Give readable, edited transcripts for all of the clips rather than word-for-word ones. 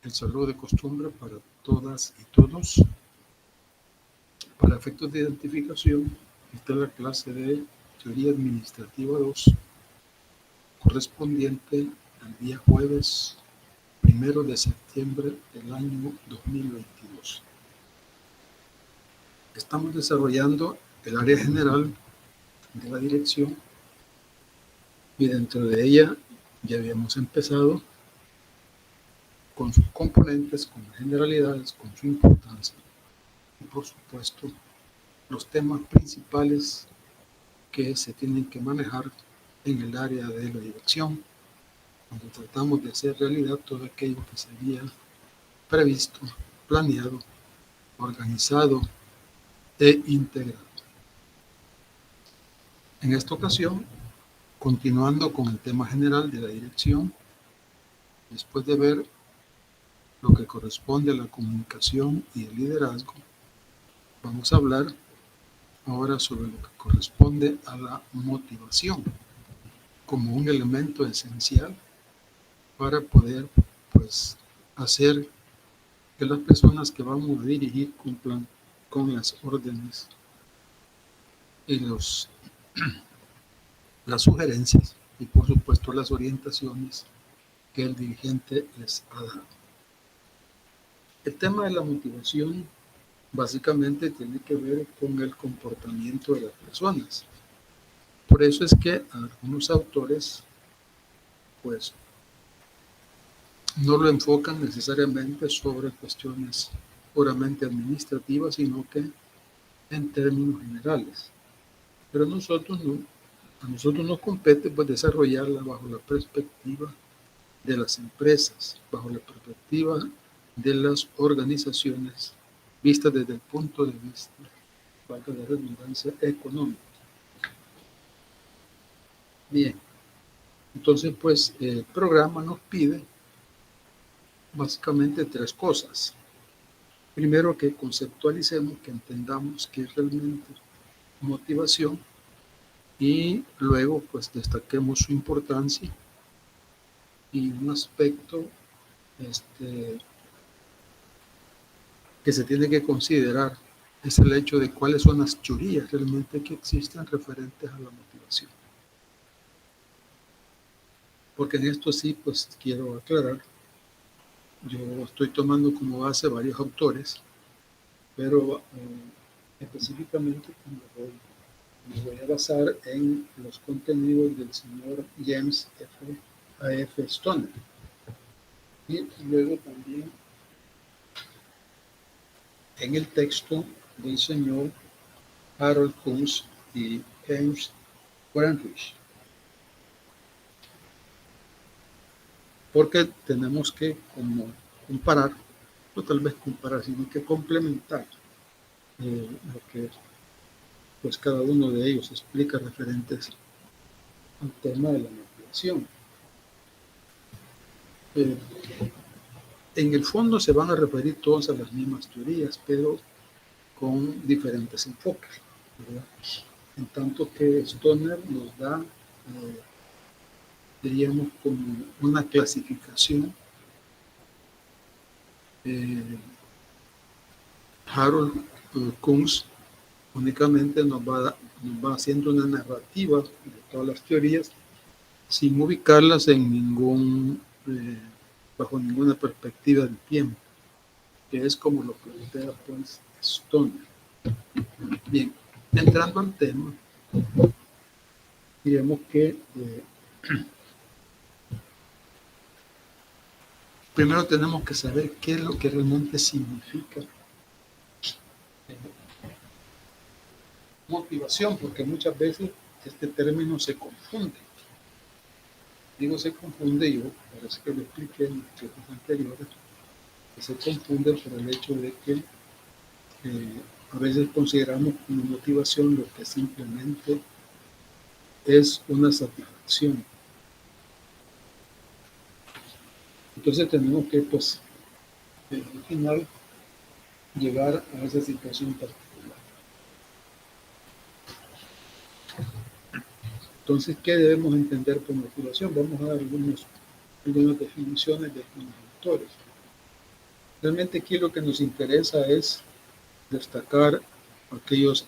El saludo de costumbre para todas y todos. Para efectos de identificación, esta es la clase de Teoría Administrativa 2, correspondiente al día jueves 1 de septiembre del año 2022. Estamos desarrollando el área general de la dirección y dentro de ella ya habíamos empezado con sus componentes, con las generalidades, con su importancia y por supuesto los temas principales que se tienen que manejar en el área de la dirección cuando tratamos de hacer realidad todo aquello que se había previsto, planeado, organizado e integrado. En esta ocasión, continuando con el tema general de la dirección, después de ver lo que corresponde a la comunicación y el liderazgo, vamos a hablar ahora sobre lo que corresponde a la motivación como un elemento esencial para poder hacer que las personas que vamos a dirigir cumplan con las órdenes y las sugerencias y por supuesto las orientaciones que el dirigente les ha dado. El tema de la motivación básicamente tiene que ver con el comportamiento de las personas. Por eso es que algunos autores no lo enfocan necesariamente sobre cuestiones puramente administrativas, sino que en términos generales. Pero a nosotros nos compete desarrollarla bajo la perspectiva de las empresas, bajo la perspectiva de las organizaciones, vistas desde el punto de vista, valga la redundancia, económica. Bien, entonces el programa nos pide básicamente tres cosas. Primero, que conceptualicemos, que entendamos qué es realmente motivación y luego destaquemos su importancia y un aspecto que se tiene que considerar es el hecho de cuáles son las teorías realmente que existen referentes a la motivación. Porque en esto sí, quiero aclarar, yo estoy tomando como base varios autores, pero específicamente me voy a basar en los contenidos del señor James A.F. Stoner y luego también en el texto del señor Harold Kunz y James Wrenrich. Porque tenemos que comparar, no tal vez comparar, sino que complementar lo que cada uno de ellos explica referentes al tema de la motivación. En el fondo se van a referir todas a las mismas teorías, pero con diferentes enfoques, ¿verdad? En tanto que Stoner nos da, diríamos, como una clasificación. Harold Kunz únicamente nos va haciendo una narrativa de todas las teorías sin ubicarlas en bajo ninguna perspectiva del tiempo, que es como lo plantea Stoner. Bien, entrando al tema, diremos que primero tenemos que saber qué es lo que realmente significa motivación, porque muchas veces este término se confunde. Digo se confunde, yo parece que lo expliqué en los clases anteriores, que se confunde por el hecho de que a veces consideramos como motivación lo que simplemente es una satisfacción. Entonces tenemos que al final llegar a esa situación particular. Entonces, ¿qué debemos entender por motivación? Vamos a dar algunas definiciones de algunos autores. Realmente aquí lo que nos interesa es destacar aquellas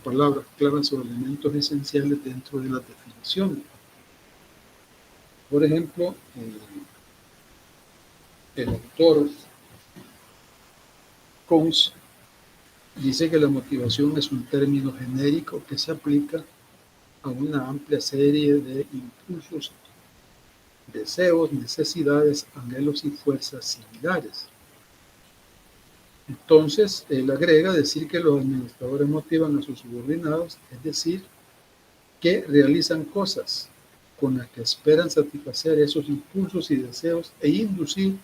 palabras claras o elementos esenciales dentro de las definiciones. Por ejemplo, el autor Cons dice que la motivación es un término genérico que se aplica a una amplia serie de impulsos, deseos, necesidades, anhelos y fuerzas similares. Entonces, él agrega decir que los administradores motivan a sus subordinados, es decir, que realizan cosas con las que esperan satisfacer esos impulsos y deseos e inducir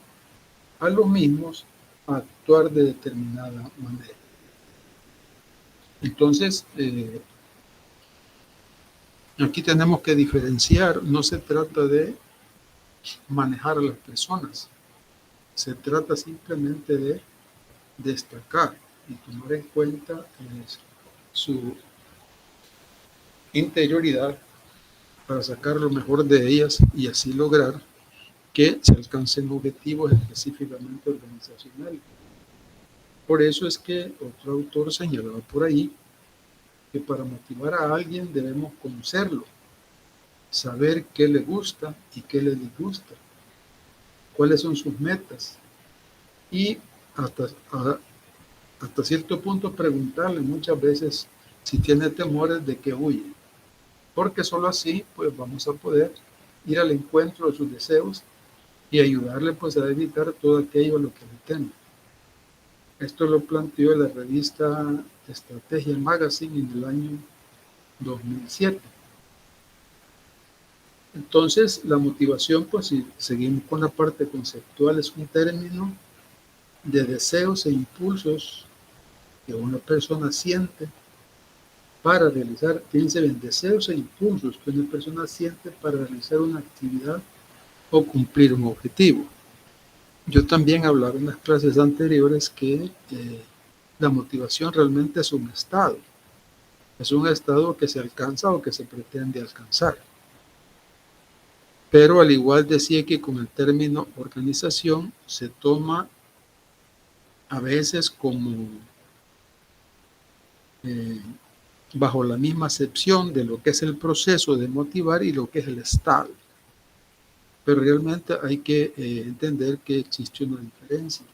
a los mismos a actuar de determinada manera. Entonces, aquí tenemos que diferenciar, no se trata de manejar a las personas, se trata simplemente de destacar y tomar en cuenta su interioridad para sacar lo mejor de ellas y así lograr que se alcancen objetivos específicamente organizacionales. Por eso es que otro autor señalaba por ahí que para motivar a alguien debemos conocerlo, saber qué le gusta y qué le disgusta, cuáles son sus metas y hasta cierto punto preguntarle muchas veces si tiene temores de que huye, porque solo así pues vamos a poder ir al encuentro de sus deseos y ayudarle pues a evitar todo aquello a lo que le teme. Esto lo planteó la revista Estrategia Magazine en el año 2007. Entonces, la motivación, pues si seguimos con la parte conceptual, es un término de deseos e impulsos que una persona siente para realizar, piense bien, deseos e impulsos que una persona siente para realizar una actividad o cumplir un objetivo. Yo también hablaba en las clases anteriores que la motivación realmente es un estado que se alcanza o que se pretende alcanzar. Pero al igual decía que con el término organización se toma a veces como bajo la misma acepción de lo que es el proceso de motivar y lo que es el estado. Pero realmente hay que entender que existe una diferencia.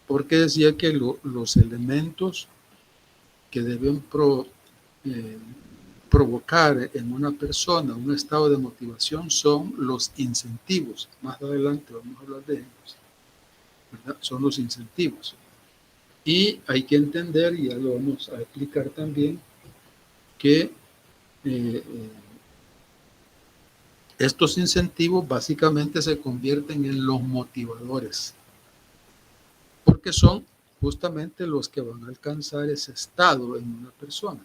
Porque decía que los elementos que deben provocar en una persona un estado de motivación son los incentivos. Más adelante vamos a hablar de ellos, ¿verdad? Son los incentivos. Y hay que entender, y ya lo vamos a explicar también, que estos incentivos básicamente se convierten en los motivadores, porque son justamente los que van a alcanzar ese estado en una persona.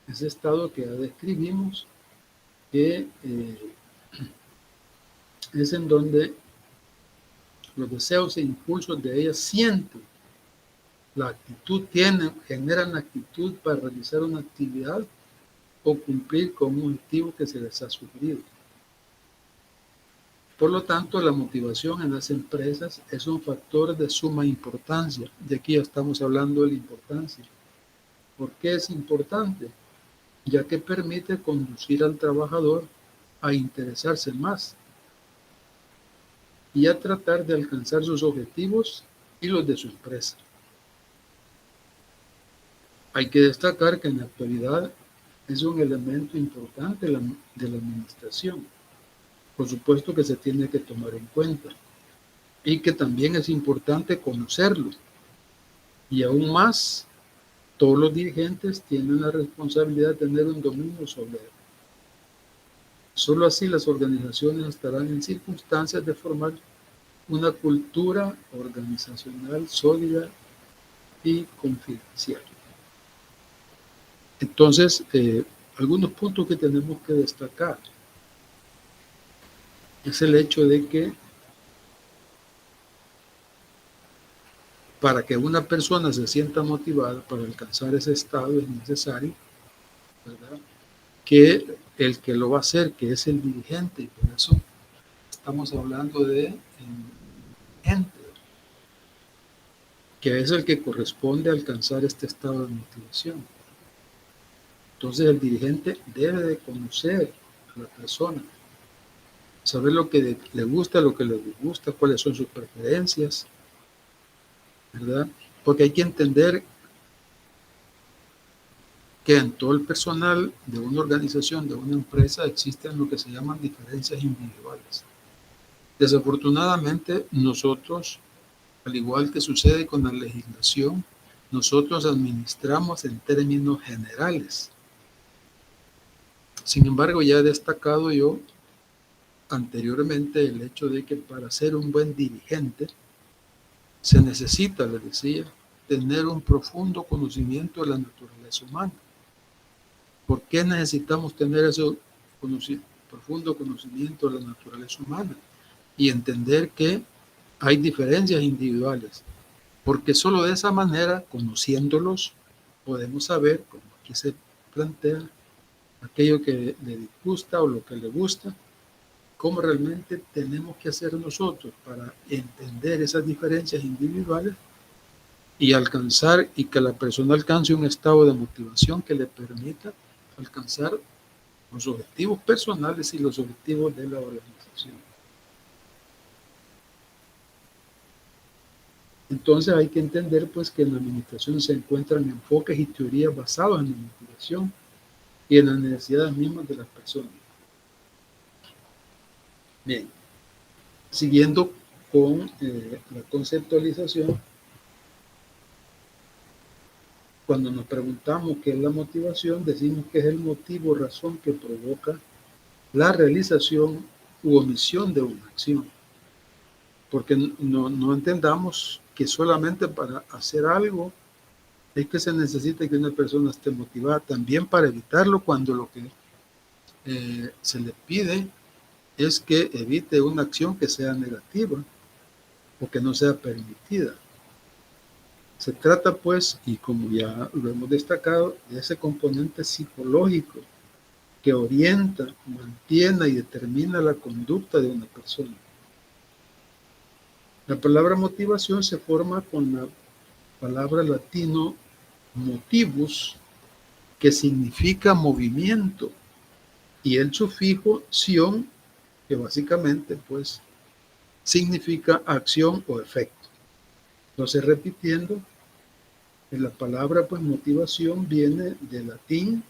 Ese estado que ya describimos, que es en donde los deseos e impulsos de ella sienten la actitud, generan la actitud para realizar una actividad o cumplir con un objetivo que se les ha sugerido. Por lo tanto, la motivación en las empresas es un factor de suma importancia. De aquí ya estamos hablando de la importancia. ¿Por qué es importante? Ya que permite conducir al trabajador a interesarse más y a tratar de alcanzar sus objetivos y los de su empresa. Hay que destacar que en la actualidad es un elemento importante de la administración. Por supuesto que se tiene que tomar en cuenta y que también es importante conocerlo. Y aún más, todos los dirigentes tienen la responsabilidad de tener un dominio sobre él. Solo así las organizaciones estarán en circunstancias de formar una cultura organizacional sólida y confidencial. Entonces, algunos puntos que tenemos que destacar es el hecho de que para que una persona se sienta motivada para alcanzar ese estado es necesario, ¿verdad?, que el que lo va a hacer, que es el dirigente, y por eso estamos hablando de ente, que es el que corresponde a alcanzar este estado de motivación. Entonces el dirigente debe de conocer a la persona, saber lo que le gusta, lo que le disgusta, cuáles son sus preferencias, ¿verdad? Porque hay que entender que en todo el personal de una organización, de una empresa, existen lo que se llaman diferencias individuales. Desafortunadamente, nosotros, al igual que sucede con la legislación, nosotros administramos en términos generales. Sin embargo, ya he destacado yo anteriormente el hecho de que para ser un buen dirigente se necesita, les decía, tener un profundo conocimiento de la naturaleza humana. ¿Por qué necesitamos tener ese profundo conocimiento de la naturaleza humana? Y entender que hay diferencias individuales, porque solo de esa manera, conociéndolos, podemos saber, como aquí se plantea, aquello que le disgusta o lo que le gusta, cómo realmente tenemos que hacer nosotros para entender esas diferencias individuales y alcanzar, y que la persona alcance un estado de motivación que le permita alcanzar los objetivos personales y los objetivos de la organización. Entonces hay que entender pues que en la administración se encuentran enfoques y teorías basados en la motivación y en las necesidades mismas de las personas. Bien, siguiendo con la conceptualización, cuando nos preguntamos qué es la motivación, decimos que es el motivo o razón que provoca la realización u omisión de una acción. Porque no entendamos que solamente para hacer algo es que se necesita que una persona esté motivada, también para evitarlo cuando lo que se le pide es que evite una acción que sea negativa o que no sea permitida. Se trata pues, y como ya lo hemos destacado, de ese componente psicológico que orienta, mantiene y determina la conducta de una persona. La palabra motivación se forma con la palabra latino motivus, que significa movimiento, y el sufijo sion, que básicamente pues significa acción o efecto. Entonces, repitiendo, la palabra pues motivación viene del latín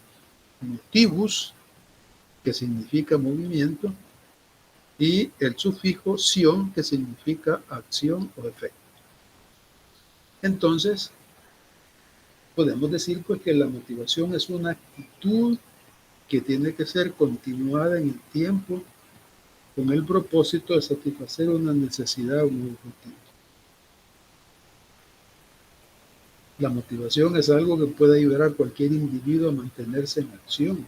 motivus, que significa movimiento, y el sufijo sion, que significa acción o efecto. Entonces, podemos decir pues que la motivación es una actitud que tiene que ser continuada en el tiempo con el propósito de satisfacer una necesidad o un objetivo. La motivación es algo que puede ayudar a cualquier individuo a mantenerse en acción,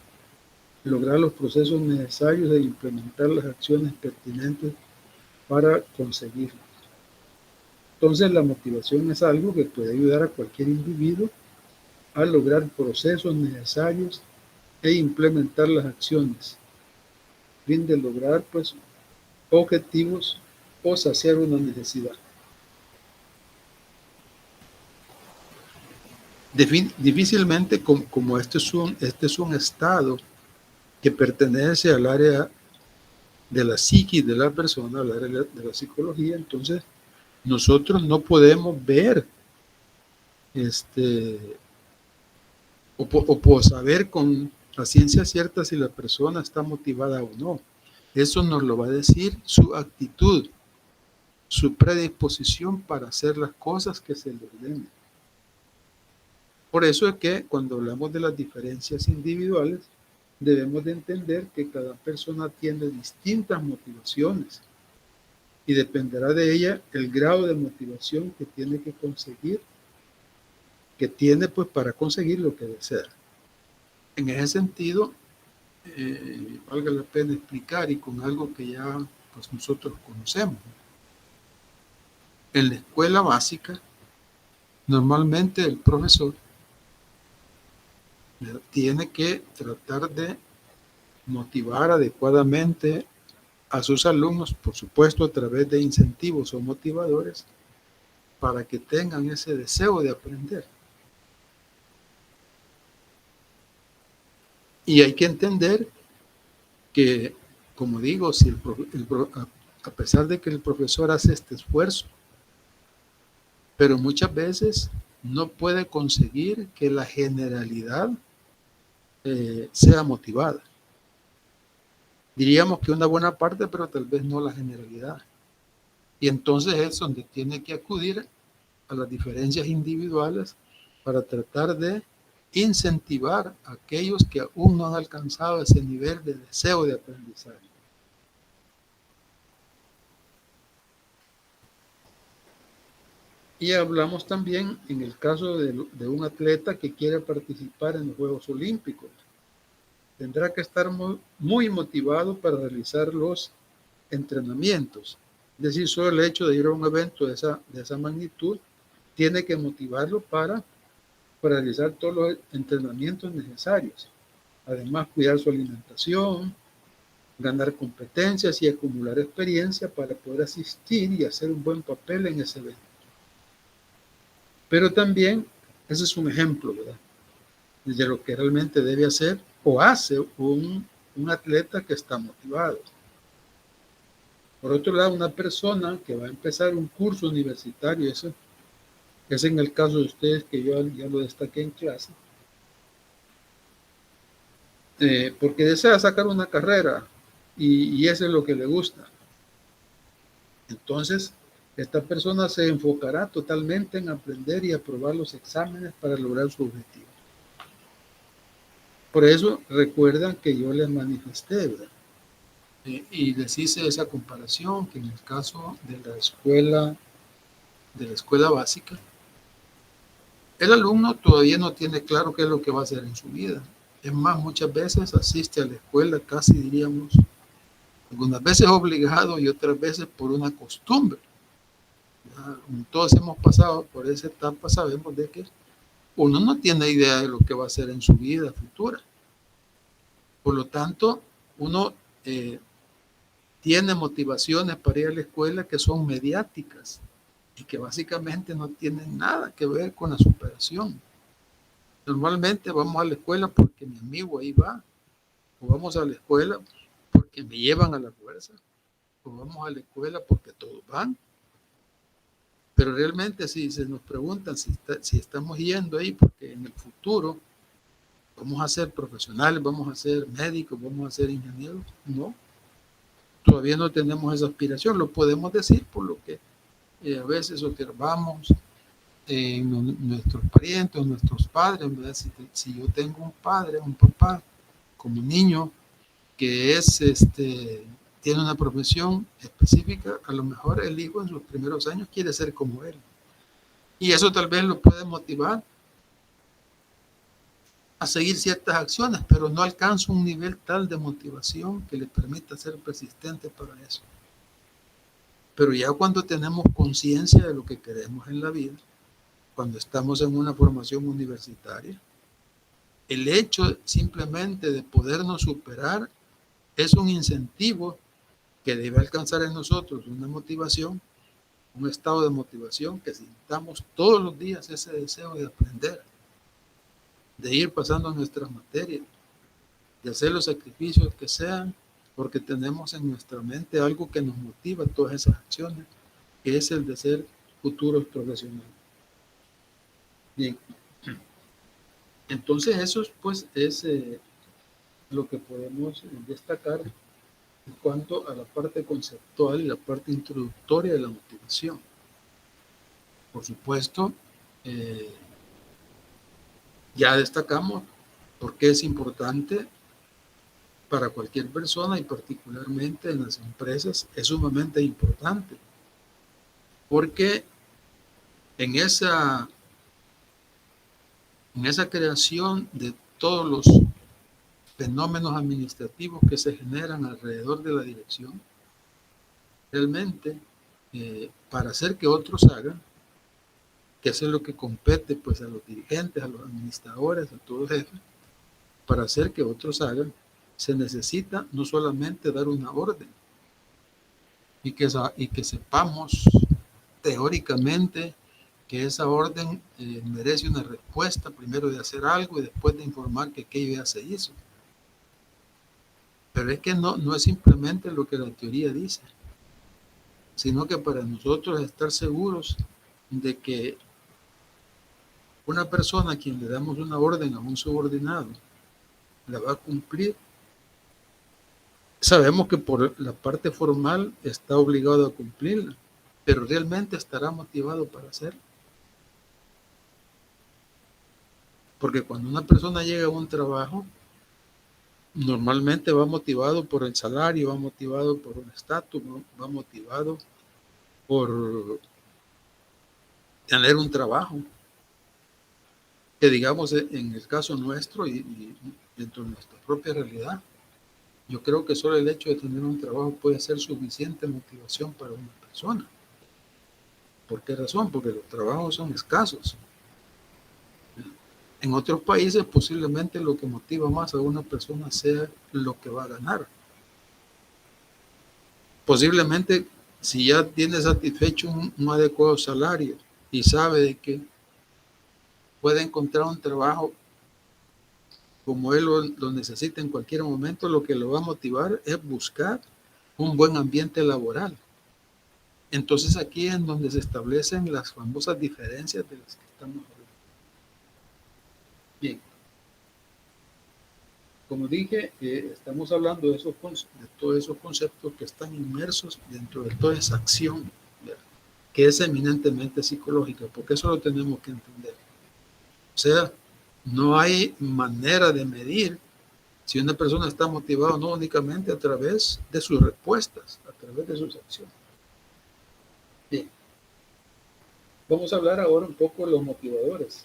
lograr los procesos necesarios e implementar las acciones pertinentes para conseguirlo. Entonces, la motivación es algo que puede ayudar a cualquier individuo a lograr procesos necesarios e implementar las acciones, a fin de lograr pues objetivos o saciar una necesidad. Difícilmente, como este es un estado que pertenece al área de la psiquis de la persona, al área de la psicología, entonces nosotros no podemos ver o saber con la ciencia cierta si la persona está motivada o no. Eso nos lo va a decir su actitud, su predisposición para hacer las cosas que se le ordenen. Por eso es que cuando hablamos de las diferencias individuales, debemos de entender que cada persona tiene distintas motivaciones y dependerá de ella el grado de motivación que tiene que conseguir, que tiene pues para conseguir lo que desea. En ese sentido, valga la pena explicar y con algo que ya pues nosotros conocemos. En la escuela básica, normalmente el profesor tiene que tratar de motivar adecuadamente a sus alumnos, por supuesto a través de incentivos o motivadores, para que tengan ese deseo de aprender. Y hay que entender que, como digo, si a pesar de que el profesor hace este esfuerzo, pero muchas veces no puede conseguir que la generalidad sea motivada. Diríamos que una buena parte, pero tal vez no la generalidad. Y entonces es donde tiene que acudir a las diferencias individuales para tratar de incentivar a aquellos que aún no han alcanzado ese nivel de deseo de aprendizaje. Y hablamos también en el caso de un atleta que quiere participar en los Juegos Olímpicos. Tendrá que estar muy motivado para realizar los entrenamientos. Es decir, solo el hecho de ir a un evento de esa magnitud tiene que motivarlo para realizar todos los entrenamientos necesarios. Además, cuidar su alimentación, ganar competencias y acumular experiencia para poder asistir y hacer un buen papel en ese evento. Pero también, ese es un ejemplo, ¿verdad?, de lo que realmente debe hacer o hace un atleta que está motivado. Por otro lado, una persona que va a empezar un curso universitario, eso es en el caso de ustedes que yo ya lo destaqué en clase, porque desea sacar una carrera y eso es lo que le gusta. Entonces, esta persona se enfocará totalmente en aprender y aprobar los exámenes para lograr su objetivo. Por eso, recuerdan que yo les manifesté, ¿verdad? Y les hice esa comparación que en el caso de la escuela básica, el alumno todavía no tiene claro qué es lo que va a hacer en su vida. Es más, muchas veces asiste a la escuela, casi diríamos, algunas veces obligado y otras veces por una costumbre. Todos hemos pasado por esa etapa, sabemos de que uno no tiene idea de lo que va a hacer en su vida futura. Por lo tanto, uno tiene motivaciones para ir a la escuela que son mediáticas y que básicamente no tienen nada que ver con la superación. Normalmente vamos a la escuela porque mi amigo ahí va, o vamos a la escuela porque me llevan a la fuerza, o vamos a la escuela porque todos van. Pero realmente si se nos preguntan si estamos yendo ahí porque en el futuro vamos a ser profesionales, vamos a ser médicos, vamos a ser ingenieros, no. Todavía no tenemos esa aspiración, lo podemos decir por lo que a veces observamos en nuestros parientes, nuestros padres, ¿verdad? Si yo tengo un padre, un papá, como niño, que tiene una profesión específica, a lo mejor el hijo en sus primeros años quiere ser como él. Y eso tal vez lo puede motivar a seguir ciertas acciones, pero no alcanza un nivel tal de motivación que le permita ser persistente para eso. Pero ya cuando tenemos conciencia de lo que queremos en la vida, cuando estamos en una formación universitaria, el hecho simplemente de podernos superar es un incentivo que debe alcanzar en nosotros una motivación, un estado de motivación, que sintamos todos los días ese deseo de aprender, de ir pasando nuestras materias, de hacer los sacrificios que sean, porque tenemos en nuestra mente algo que nos motiva todas esas acciones, que es el de ser futuros profesionales. Bien, entonces eso pues es lo que podemos destacar en cuanto a la parte conceptual y la parte introductoria de la motivación. Por supuesto, ya destacamos por qué es importante para cualquier persona y particularmente en las empresas, es sumamente importante, porque en esa creación de todos los fenómenos administrativos que se generan alrededor de la dirección, realmente para hacer que otros hagan, que es lo que compete pues a los dirigentes, a los administradores, a todos jefes, para hacer que otros hagan, se necesita no solamente dar una orden y que sepamos teóricamente que esa orden merece una respuesta, primero de hacer algo y después de informar que aquello ya se hizo. Pero es que no es simplemente lo que la teoría dice, sino que para nosotros estar seguros de que una persona a quien le damos una orden a un subordinado la va a cumplir, sabemos que por la parte formal está obligado a cumplirla, pero realmente estará motivado para hacerlo. Porque cuando una persona llega a un trabajo, normalmente va motivado por el salario, va motivado por un estatus, va motivado por tener un trabajo. Que digamos, en el caso nuestro y dentro de nuestra propia realidad, yo creo que solo el hecho de tener un trabajo puede ser suficiente motivación para una persona. ¿Por qué razón? Porque los trabajos son escasos. En otros países posiblemente lo que motiva más a una persona sea lo que va a ganar. Posiblemente si ya tiene satisfecho un adecuado salario y sabe de que puede encontrar un trabajo como él lo necesita en cualquier momento, lo que lo va a motivar es buscar un buen ambiente laboral. Entonces aquí es donde se establecen las famosas diferencias de las que estamos hablando. Bien, como dije, estamos hablando de todos esos conceptos que están inmersos dentro de toda esa acción, ¿verdad?, que es eminentemente psicológica, porque eso lo tenemos que entender. O sea, no hay manera de medir si una persona está motivada no únicamente a través de sus respuestas, a través de sus acciones. Bien, vamos a hablar ahora un poco de los motivadores.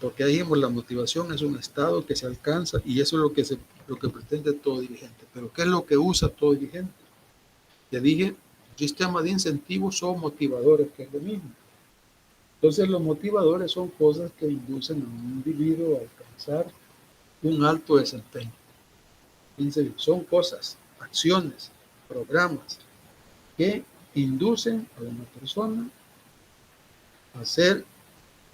Porque ahí dijimos, la motivación es un estado que se alcanza y eso es lo que pretende todo dirigente. Pero ¿qué es lo que usa todo dirigente? Ya dije, sistema de incentivos o motivadores, que es lo mismo. Entonces los motivadores son cosas que inducen a un individuo a alcanzar un alto desempeño. Son cosas, acciones, programas que inducen a una persona a hacer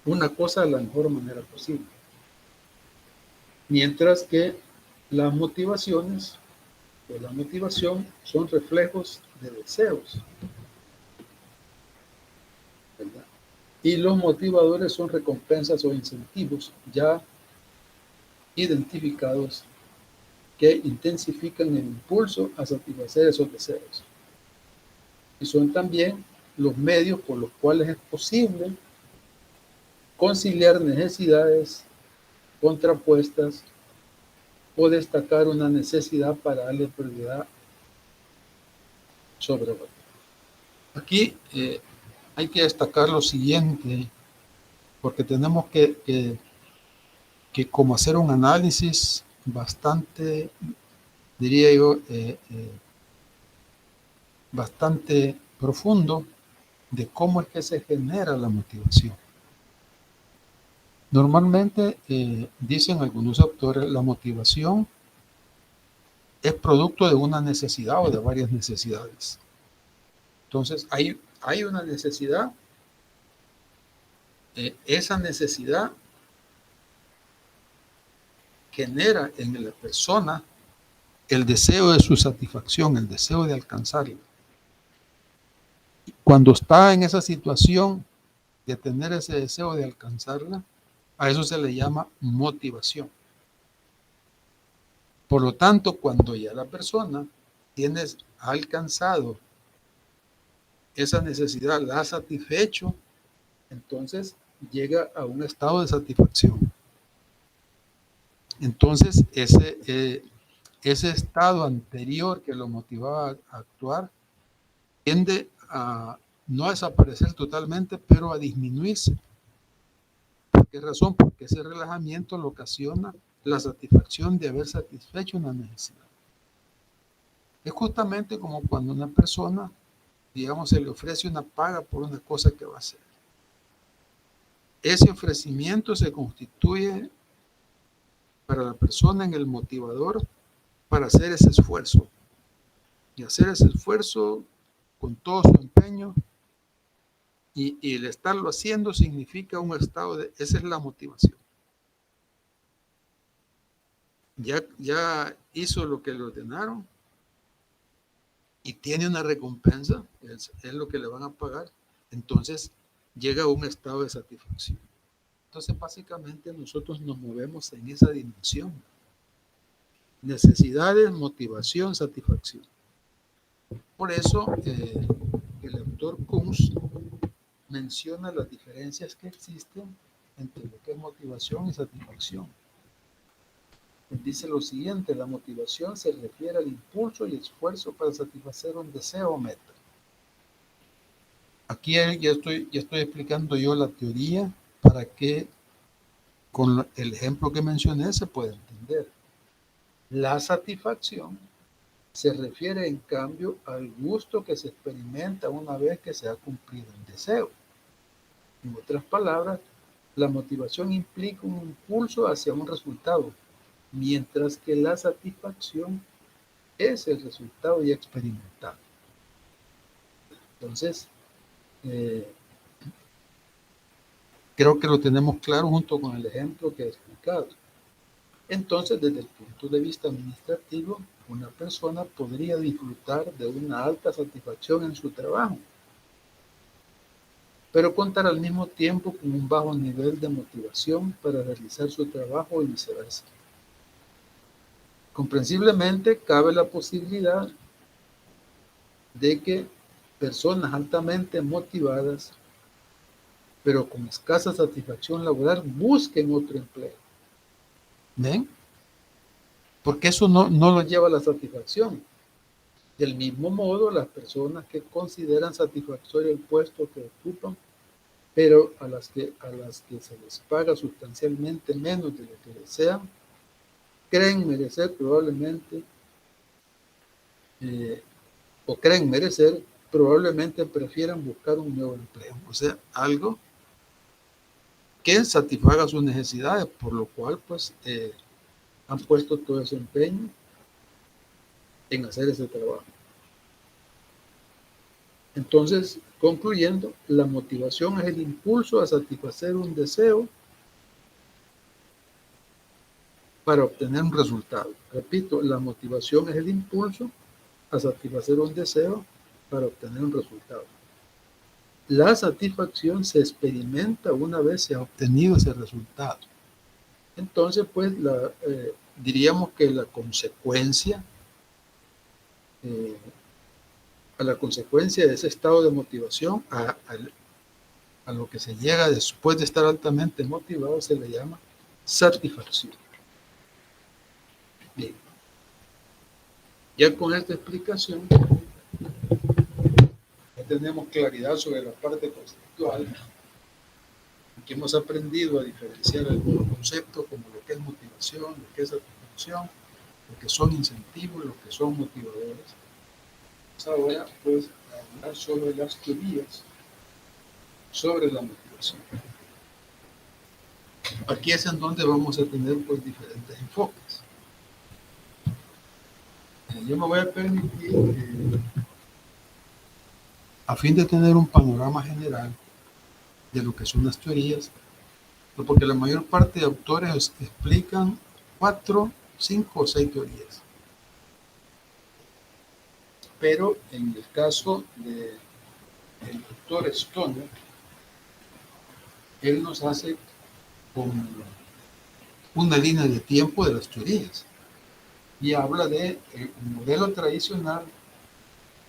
una cosa de la mejor manera posible. Mientras que las motivaciones o la motivación son reflejos de deseos, ¿verdad? Y los motivadores son recompensas o incentivos ya identificados que intensifican el impulso a satisfacer esos deseos. Y son también los medios por los cuales es posible conciliar necesidades contrapuestas o destacar una necesidad para darle prioridad sobre otra. Aquí hay que destacar lo siguiente, porque tenemos que como hacer un análisis bastante, diría yo, bastante profundo de cómo es que se genera la motivación. Normalmente, dicen algunos autores, la motivación es producto de una necesidad o de varias necesidades. Entonces, hay una necesidad, esa necesidad genera en la persona el deseo de su satisfacción, el deseo de alcanzarla. Cuando está en esa situación de tener ese deseo de alcanzarla, a eso se le llama motivación. Por lo tanto, cuando ya la persona ha alcanzado esa necesidad, la ha satisfecho, entonces llega a un estado de satisfacción. Entonces, ese estado anterior que lo motivaba a actuar tiende a no a desaparecer totalmente, pero a disminuirse. ¿Por qué razón? Porque ese relajamiento lo ocasiona la satisfacción de haber satisfecho una necesidad. Es justamente como cuando una persona, digamos, se le ofrece una paga por una cosa que va a hacer. Ese ofrecimiento se constituye para la persona en el motivador para hacer ese esfuerzo. Y hacer ese esfuerzo con todo su empeño Y el estarlo haciendo significa un estado de, esa es la motivación. Ya hizo lo que le ordenaron y tiene una recompensa, es lo que le van a pagar. Entonces llega a un estado de satisfacción. Entonces básicamente nosotros nos movemos en esa dimensión. Necesidades, motivación, satisfacción. Por eso el autor Kunz menciona las diferencias que existen entre lo que es motivación y satisfacción. Él dice lo siguiente: la motivación se refiere al impulso y esfuerzo para satisfacer un deseo o meta. Aquí ya estoy explicando yo la teoría para que con el ejemplo que mencioné se pueda entender. La satisfacción se refiere en cambio al gusto que se experimenta una vez que se ha cumplido el deseo. En otras palabras, la motivación implica un impulso hacia un resultado, mientras que la satisfacción es el resultado ya experimentado. Entonces, creo que lo tenemos claro junto con el ejemplo que he explicado. Entonces, desde el punto de vista administrativo, una persona podría disfrutar de una alta satisfacción en su trabajo, pero contar al mismo tiempo con un bajo nivel de motivación para realizar su trabajo y viceversa. Comprensiblemente, cabe la posibilidad de que personas altamente motivadas, pero con escasa satisfacción laboral, busquen otro empleo. ¿Ven? Porque eso no los lleva a la satisfacción. Del mismo modo, las personas que consideran satisfactorio el puesto que ocupan, pero a las que se les paga sustancialmente menos de lo que desean, creen merecer probablemente prefieran buscar un nuevo empleo. O sea, algo que satisfaga sus necesidades, por lo cual pues han puesto todo ese empeño en hacer ese trabajo. Entonces, concluyendo, la motivación es el impulso a satisfacer un deseo para obtener un resultado. Repito, la motivación es el impulso a satisfacer un deseo para obtener un resultado. La satisfacción se experimenta una vez se ha obtenido ese resultado. Entonces, pues, diríamos que la consecuencia de ese estado de motivación, a lo que se llega después de estar altamente motivado, se le llama satisfacción. Bien. Ya con esta explicación, ya tenemos claridad sobre la parte conceptual, que hemos aprendido a diferenciar algunos conceptos como lo que es motivación, lo que es satisfacción, lo que son incentivos, lo que son motivadores. Ahora, pues, hablar sobre las teorías sobre la motivación. Aquí es en donde vamos a tener pues diferentes enfoques. Yo me voy a permitir, a fin de tener un panorama general de lo que son las teorías, porque la mayor parte de autores explican 4, 5 o 6 teorías. Pero en el caso del doctor Stoner, él nos hace con una línea de tiempo de las teorías y habla de el modelo tradicional,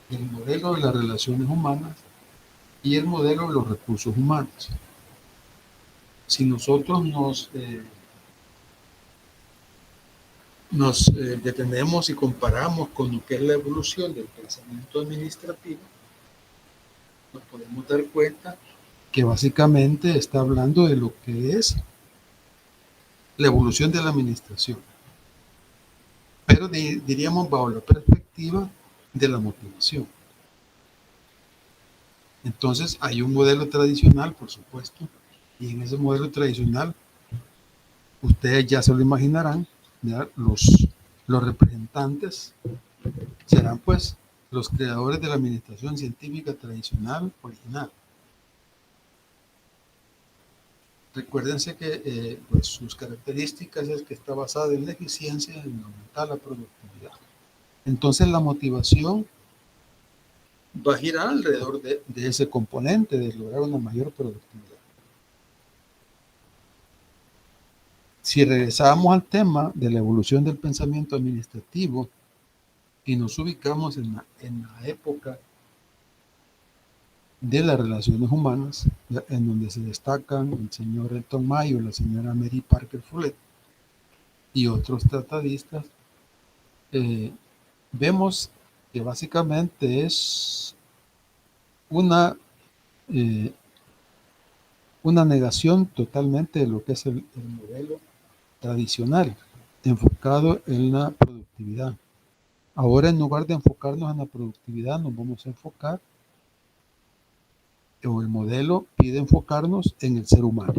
el modelo de las relaciones humanas y el modelo de los recursos humanos. Si nosotros nos detenemos y comparamos con lo que es la evolución del pensamiento administrativo, nos podemos dar cuenta que básicamente está hablando de lo que es la evolución de la administración, pero diríamos bajo la perspectiva de la motivación. Entonces hay un modelo tradicional, por supuesto, y en ese modelo tradicional ustedes ya se lo imaginarán, ¿ya? Los representantes serán pues los creadores de la administración científica tradicional original. Recuérdense que pues sus características es que está basada en la eficiencia y en aumentar la productividad. Entonces la motivación va a girar alrededor de ese componente, de lograr una mayor productividad. Si regresamos al tema de la evolución del pensamiento administrativo y nos ubicamos en la época de las relaciones humanas, en donde se destacan el señor Elton Mayo, la señora Mary Parker Follett y otros tratadistas, vemos que básicamente es eh, una negación totalmente de lo que es el modelo tradicional, enfocado en la productividad. Ahora, en lugar de enfocarnos en la productividad, nos vamos a enfocar, o el modelo pide enfocarnos en el ser humano.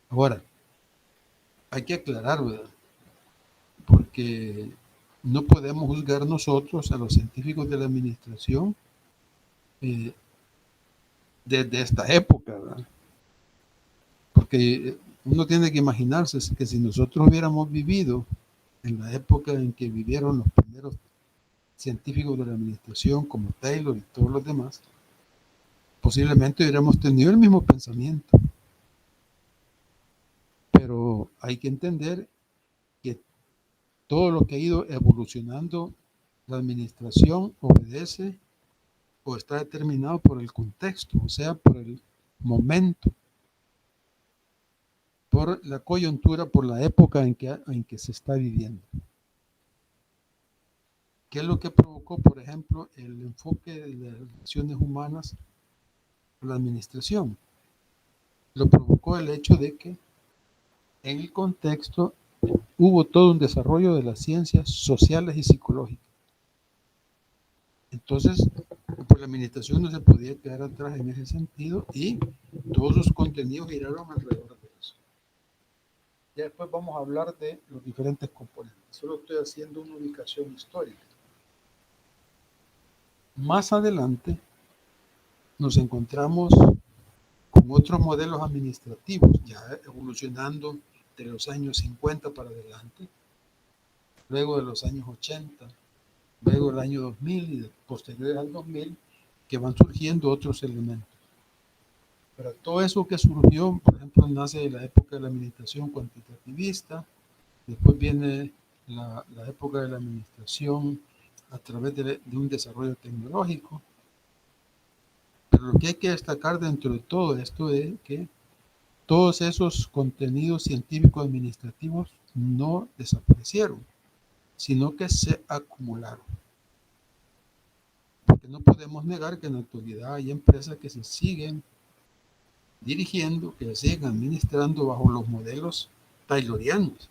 Ahora, hay que aclarar, ¿verdad? Porque no podemos juzgar nosotros a los científicos de la administración desde esta época, ¿verdad? Porque uno tiene que imaginarse que si nosotros hubiéramos vivido en la época en que vivieron los primeros científicos de la administración, como Taylor y todos los demás, posiblemente hubiéramos tenido el mismo pensamiento. Pero hay que entender que todo lo que ha ido evolucionando la administración obedece o está determinado por el contexto, o sea, por el momento, por la coyuntura, por la época en que se está viviendo. ¿Qué es lo que provocó, por ejemplo, el enfoque de las relaciones humanas a la administración? Lo provocó el hecho de que en el contexto hubo todo un desarrollo de las ciencias sociales y psicológicas. Entonces, pues la administración no se podía quedar atrás en ese sentido y todos sus contenidos giraron alrededor de eso. Ya después vamos a hablar de los diferentes componentes. Solo estoy haciendo una ubicación histórica. Más adelante nos encontramos con otros modelos administrativos, ya evolucionando de los años 50 para adelante, luego de los años 80, luego del año 2000 y posteriores al 2000, que van surgiendo otros elementos. Pero todo eso que surgió, por ejemplo, nace de la época de la administración cuantitativista, después viene la época de la administración a través de un desarrollo tecnológico. Pero lo que hay que destacar dentro de todo esto es que todos esos contenidos científicos administrativos no desaparecieron, sino que se acumularon. Porque no podemos negar que en la actualidad hay empresas que se siguen dirigiendo, que se siguen administrando bajo los modelos taylorianos.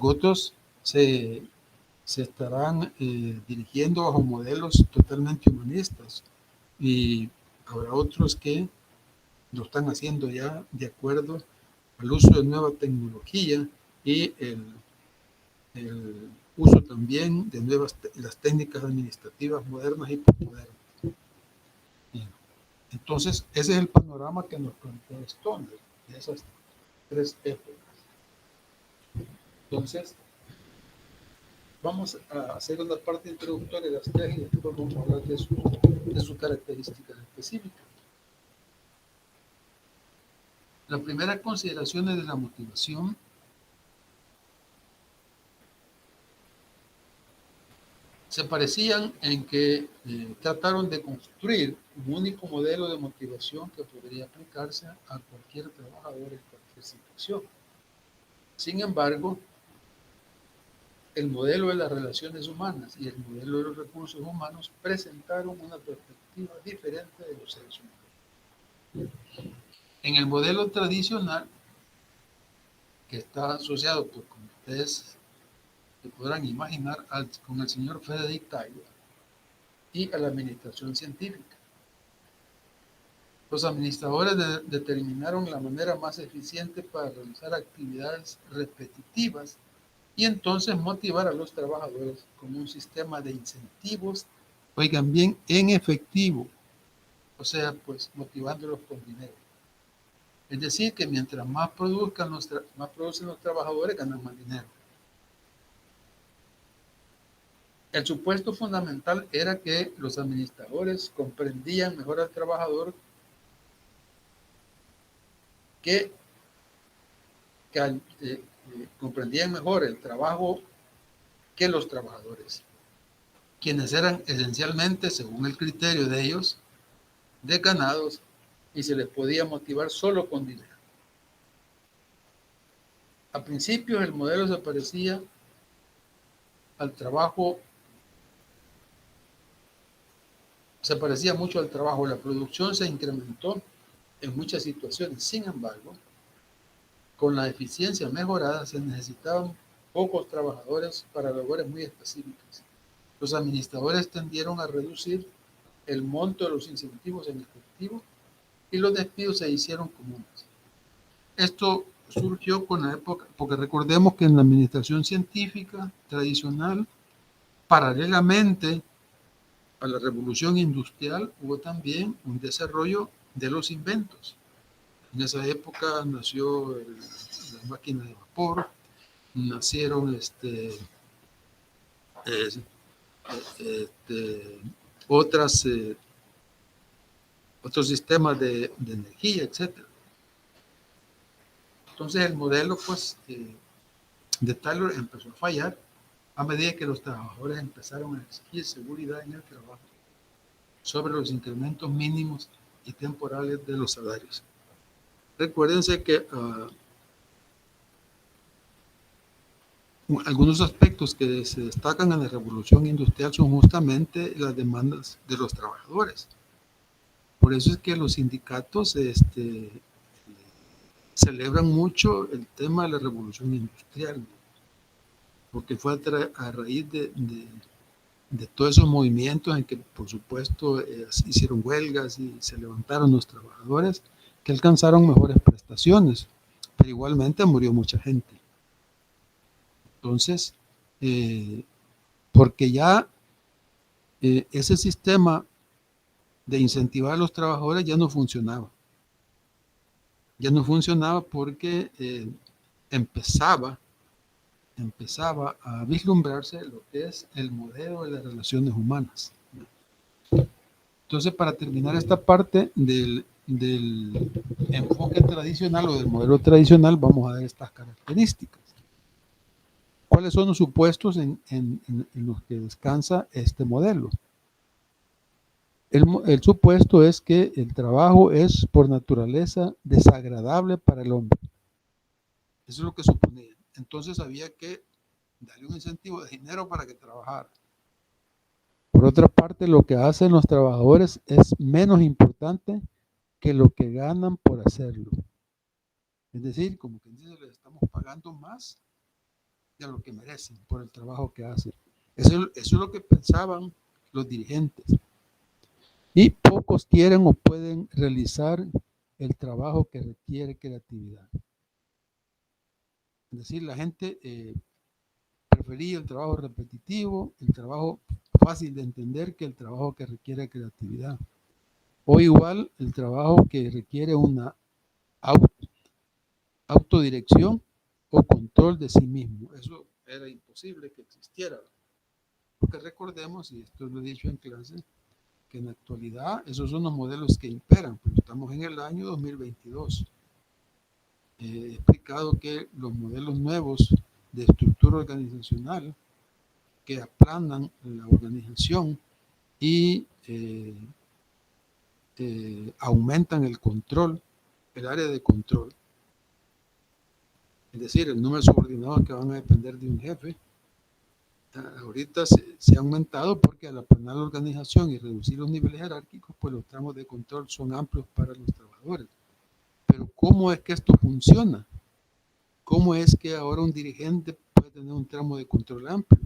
Otros se estarán dirigiendo bajo modelos totalmente humanistas y habrá otros que lo están haciendo ya de acuerdo al uso de nueva tecnología y el uso también de las técnicas administrativas modernas y postmodernas. Entonces, ese es el panorama que nos plantea Stoner de esas tres épocas. Entonces, vamos a hacer una parte introductoria de las tres y después vamos a hablar de sus características específicas. La primera consideración es de la motivación. Se parecían en que trataron de construir un único modelo de motivación que podría aplicarse a cualquier trabajador en cualquier situación. Sin embargo, el modelo de las relaciones humanas y el modelo de los recursos humanos presentaron una perspectiva diferente de los seres humanos. En el modelo tradicional, que está asociado, pues, como ustedes se podrán imaginar, con el señor Frederick Taylor y a la administración científica. Los administradores determinaron la manera más eficiente para realizar actividades repetitivas y entonces motivar a los trabajadores con un sistema de incentivos, oigan bien, en efectivo, o sea, pues motivándolos con dinero. Es decir, que mientras más producen los trabajadores, ganan más dinero. El supuesto fundamental era que los administradores comprendían mejor al trabajador que comprendían mejor el trabajo que los trabajadores, quienes eran esencialmente, según el criterio de ellos, decanados y se les podía motivar solo con dinero. A principios el modelo se parecía al trabajo, se parecía mucho al trabajo, la producción se incrementó en muchas situaciones. Sin embargo, con la eficiencia mejorada se necesitaban pocos trabajadores para labores muy específicas. Los administradores tendieron a reducir el monto de los incentivos en efectivo y los despidos se hicieron comunes. Esto surgió con la época, porque recordemos que en la administración científica tradicional, paralelamente a la revolución industrial, hubo también un desarrollo de los inventos. En esa época nació la máquina de vapor, nacieron otros sistemas de energía, etc. Entonces el modelo pues, de Taylor empezó a fallar a medida que los trabajadores empezaron a exigir seguridad en el trabajo sobre los incrementos mínimos y temporales de los salarios. Recuérdense que algunos aspectos que se destacan en la revolución industrial son justamente las demandas de los trabajadores. Por eso es que los sindicatos celebran mucho el tema de la revolución industrial, porque fue a raíz de todos esos movimientos en que, por supuesto, hicieron huelgas y se levantaron los trabajadores que alcanzaron mejores prestaciones, pero igualmente murió mucha gente. Entonces, porque ya ese sistema de incentivar a los trabajadores ya no funcionaba. Ya no funcionaba porque empezaba a vislumbrarse lo que es el modelo de las relaciones humanas. Entonces, para terminar esta parte del enfoque tradicional o del modelo tradicional, vamos a ver estas características. ¿Cuáles son los supuestos en los que descansa este modelo? El supuesto es que el trabajo es por naturaleza desagradable para el hombre. Eso es lo que suponía. Entonces había que darle un incentivo de dinero para que trabajara. Por otra parte, lo que hacen los trabajadores es menos importante que lo que ganan por hacerlo. Es decir, como que dice, les estamos pagando más de lo que merecen por el trabajo que hacen. Eso es lo que pensaban los dirigentes. Y pocos quieren o pueden realizar el trabajo que requiere creatividad. Es decir, la gente prefería el trabajo repetitivo, el trabajo fácil de entender que el trabajo que requiere creatividad. O igual el trabajo que requiere una autodirección o control de sí mismo. Eso era imposible que existiera. Porque recordemos, y esto lo he dicho en clase, que en la actualidad esos son los modelos que imperan, pero estamos en el año 2022. He explicado que los modelos nuevos de estructura organizacional que aplanan la organización y aumentan el control, el área de control. Es decir, el número de subordinados que van a depender de un jefe. Ahorita se ha aumentado porque al aplanar la organización y reducir los niveles jerárquicos, pues los tramos de control son amplios para los trabajadores. Pero ¿cómo es que esto funciona? ¿Cómo es que ahora un dirigente puede tener un tramo de control amplio?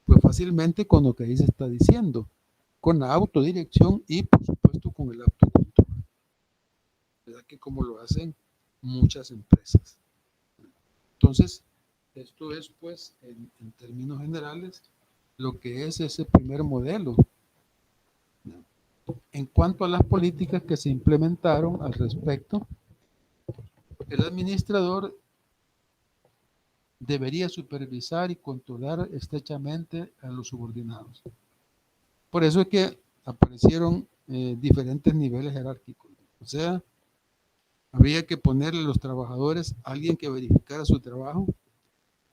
Pues fácilmente con lo que ahí se está diciendo, con la autodirección y por supuesto con el autocontrol. ¿Verdad? Que como lo hacen muchas empresas. Entonces, esto es pues en términos generales lo que es ese primer modelo. En cuanto a las políticas que se implementaron al respecto, el administrador debería supervisar y controlar estrechamente a los subordinados. Por eso es que aparecieron diferentes niveles jerárquicos. O sea, habría que ponerle a los trabajadores a alguien que verificara su trabajo.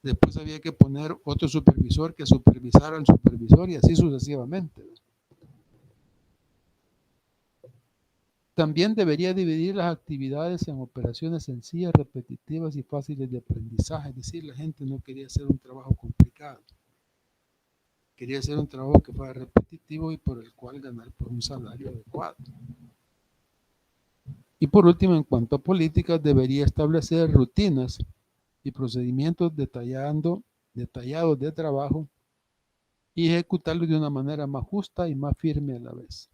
Después había que poner otro supervisor que supervisara al supervisor y así sucesivamente. También debería dividir las actividades en operaciones sencillas, repetitivas y fáciles de aprendizaje. Es decir, la gente no quería hacer un trabajo complicado. Quería hacer un trabajo que fuera repetitivo y por el cual ganar por un salario adecuado. Y por último, en cuanto a políticas, debería establecer rutinas y procedimientos detallados de trabajo y ejecutarlos de una manera más justa y más firme a la vez.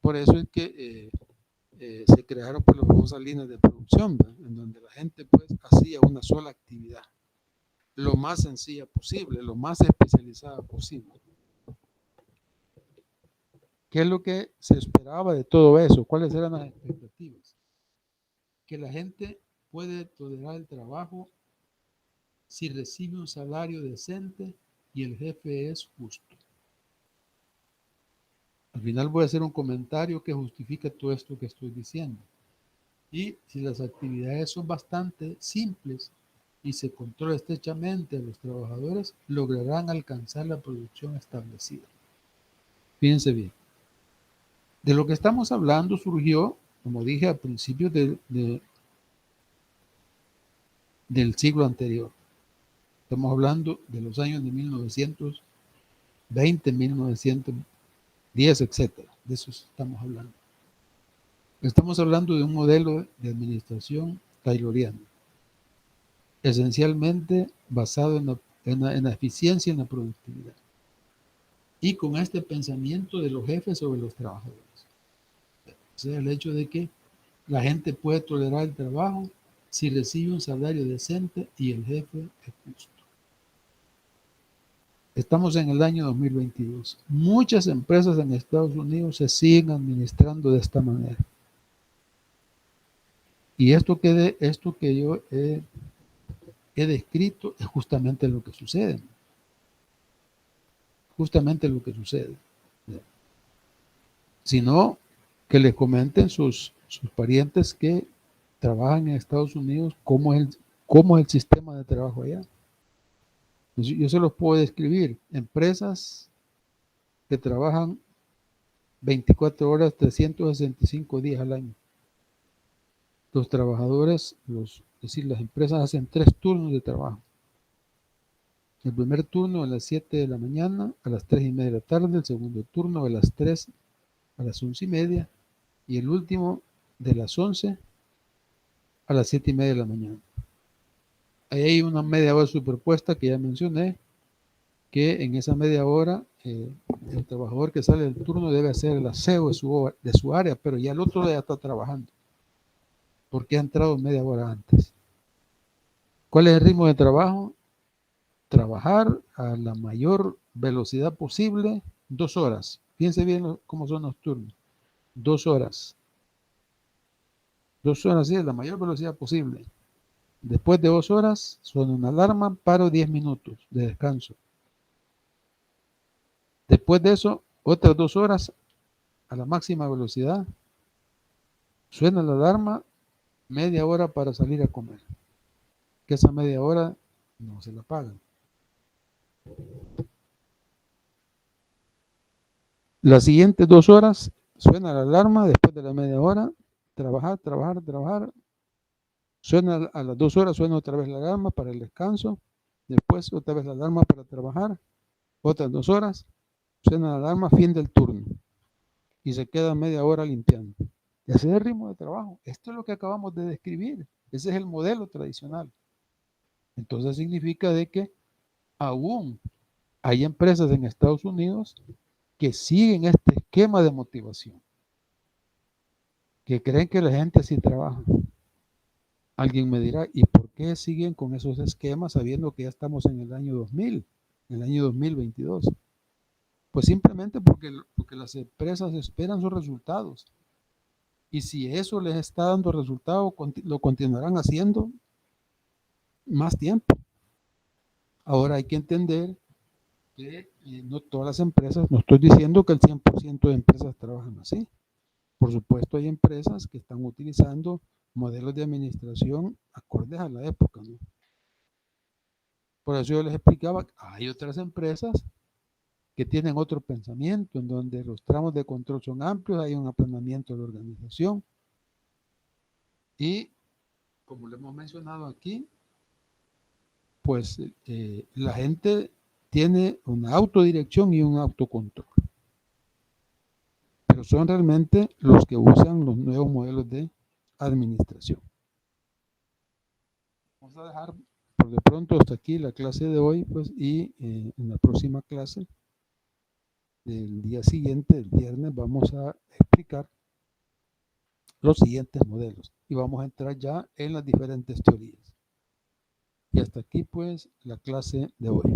Por eso es que se crearon pues, las famosas líneas de producción, ¿verdad? En donde la gente pues hacía una sola actividad, lo más sencilla posible, lo más especializada posible. ¿Qué es lo que se esperaba de todo eso? ¿Cuáles eran las expectativas? Que la gente puede tolerar el trabajo si recibe un salario decente y el jefe es justo. Al final voy a hacer un comentario que justifica todo esto que estoy diciendo. Y si las actividades son bastante simples y se controla estrechamente a los trabajadores, lograrán alcanzar la producción establecida. Fíjense bien. De lo que estamos hablando surgió, como dije, a principios del siglo anterior. Estamos hablando de los años de 1920, 1910, etcétera. De eso estamos hablando. Estamos hablando de un modelo de administración tayloriano, esencialmente basado en la eficiencia y en la productividad. Y con este pensamiento de los jefes sobre los trabajadores. O sea, el hecho de que la gente puede tolerar el trabajo si recibe un salario decente y el jefe es justo. Estamos en el año 2022. Muchas empresas en Estados Unidos se siguen administrando de esta manera. Y esto que yo he descrito es justamente lo que sucede. Justamente lo que sucede. Sino que les comenten sus parientes que trabajan en Estados Unidos cómo es el sistema de trabajo allá. Yo se los puedo describir. Empresas que trabajan 24 horas, 365 días al año. Los trabajadores, es decir, las empresas hacen 3 turnos de trabajo. El primer turno a las 7 de la mañana, a las 3:30 de la tarde, el segundo turno de las 3 a las 11:30 y el último de las 11 a las 7:30 de la mañana. Ahí hay una media hora superpuesta que ya mencioné, que en esa media hora el trabajador que sale del turno debe hacer el aseo de su área, pero ya el otro ya está trabajando, porque ha entrado media hora antes. ¿Cuál es el ritmo de trabajo? Trabajar a la mayor velocidad posible, 2 horas. Fíjense bien cómo son los turnos. 2 horas. 2 horas, sí, a la mayor velocidad posible. Después de 2 horas, suena una alarma, paro 10 minutos de descanso. Después de eso, otras 2 horas a la máxima velocidad. Suena la alarma, media hora para salir a comer. Que esa media hora no se la pagan. Las siguientes 2 horas suena la alarma, después de la media hora, trabajar. Suena a las 2 horas, suena otra vez la alarma para el descanso. Después otra vez la alarma para trabajar. Otras 2 horas, suena la alarma, fin del turno. Y se queda media hora limpiando. Y ese es el ritmo de trabajo. Esto es lo que acabamos de describir. Ese es el modelo tradicional. Entonces significa de que aún hay empresas en Estados Unidos que siguen este esquema de motivación, que creen que la gente así trabaja. Alguien me dirá, ¿y por qué siguen con esos esquemas sabiendo que ya estamos en el año 2000, en el año 2022? Pues simplemente porque las empresas esperan sus resultados. Y si eso les está dando resultado, lo continuarán haciendo más tiempo. Ahora hay que entender que no todas las empresas, no estoy diciendo que el 100% de empresas trabajan así. Por supuesto, hay empresas que están utilizando modelos de administración acordes a la época, ¿no? Por eso yo les explicaba, hay otras empresas que tienen otro pensamiento, en donde los tramos de control son amplios, hay un aplanamiento de la organización. Y, como lo hemos mencionado aquí, pues la gente tiene una autodirección y un autocontrol. Pero son realmente los que usan los nuevos modelos de administración. Vamos a dejar por de pronto hasta aquí la clase de hoy, pues, y en la próxima clase del día siguiente, el viernes, vamos a explicar los siguientes modelos y vamos a entrar ya en las diferentes teorías. Y hasta aquí, pues, la clase de hoy.